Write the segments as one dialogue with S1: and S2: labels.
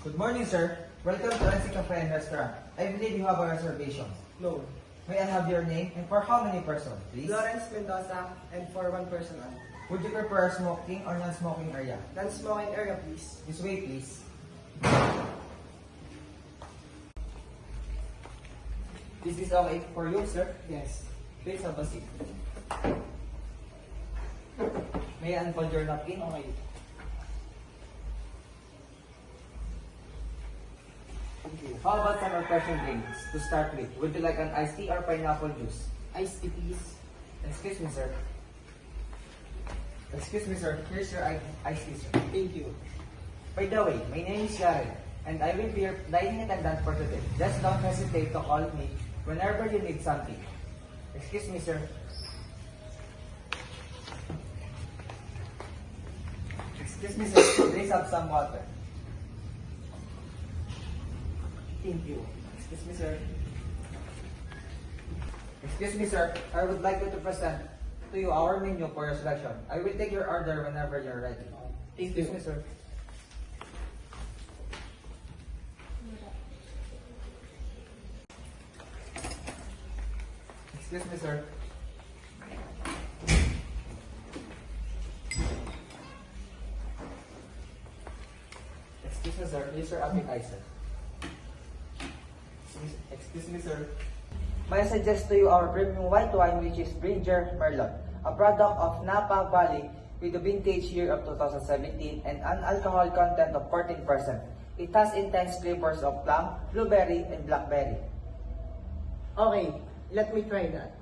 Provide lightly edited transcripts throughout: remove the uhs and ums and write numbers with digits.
S1: Good morning, sir. Welcome to Renzi Cafe and Restaurant. I believe you have a reservation.
S2: No.
S1: May I have your name and for how many persons, please?
S2: Lawrence Mendoza and for one person only.
S1: Would you prefer a smoking or non-smoking area?
S2: Non-smoking area, please.
S1: This way, please. This is okay for you, sir.
S2: Yes.
S1: Please have a seat. May I unfold your napkin?
S2: Okay. Thank you.
S1: How about some refreshing drinks to start with? Would you like an iced tea or pineapple juice?
S2: Iced tea, please.
S1: Excuse me, sir. Excuse me, sir. Here's your iced tea, sir.
S2: Thank you.
S1: By the way, my name is Yaren, and I will be your dining attendant for today. Just don't hesitate to call me whenever you need something. Excuse me, sir. Excuse me, sir. Please have some water.
S2: Thank you.
S1: Excuse me, sir. Excuse me, sir. I would like you to present to you our menu for your selection. I will take your order whenever you're ready.
S2: Thank
S1: Excuse
S2: you.
S1: me, sir. Excuse me, sir. Excuse me, sir. Here's your appetizer. Excuse me, sir. May I suggest to you our premium white wine, which is Bridger Merlot, a product of Napa Valley with a vintage year of 2017 and an alcohol content of 14%. It has intense flavors of plum, blueberry, and blackberry.
S2: Okay, let me try that.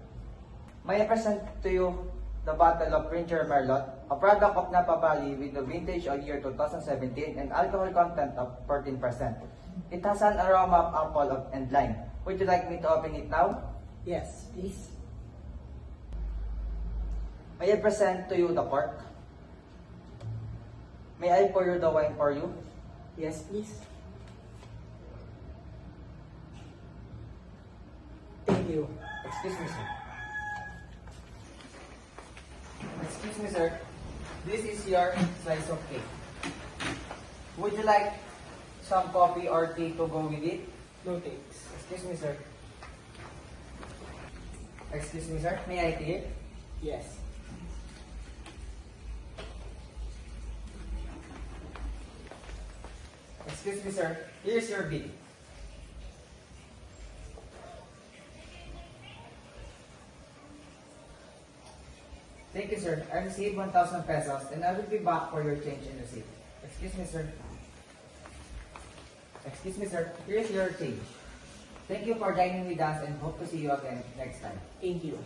S1: May I present to you the bottle of Bridger Merlot, a product of Napa Valley with a vintage of year 2017 and alcohol content of 14%. It has an aroma of apple and lime. Would you like me to open it now?
S2: Yes, please.
S1: May I present to you the cork? May I pour you the wine for you?
S2: Yes, please. Thank you.
S1: Excuse me, sir. Excuse me, sir. This is your slice of cake. Would you like some coffee or tea to go with it?
S2: No thanks.
S1: Excuse me, sir. Excuse me, sir. May I tea?
S2: Yes.
S1: Excuse me, sir. Here's your bill. Thank you, sir. I received 1,000 pesos and I will be back for your change and receipt. Excuse me, sir. Excuse me, sir. Here's your change. Thank you for dining with us and hope to see you again next time.
S2: Thank you.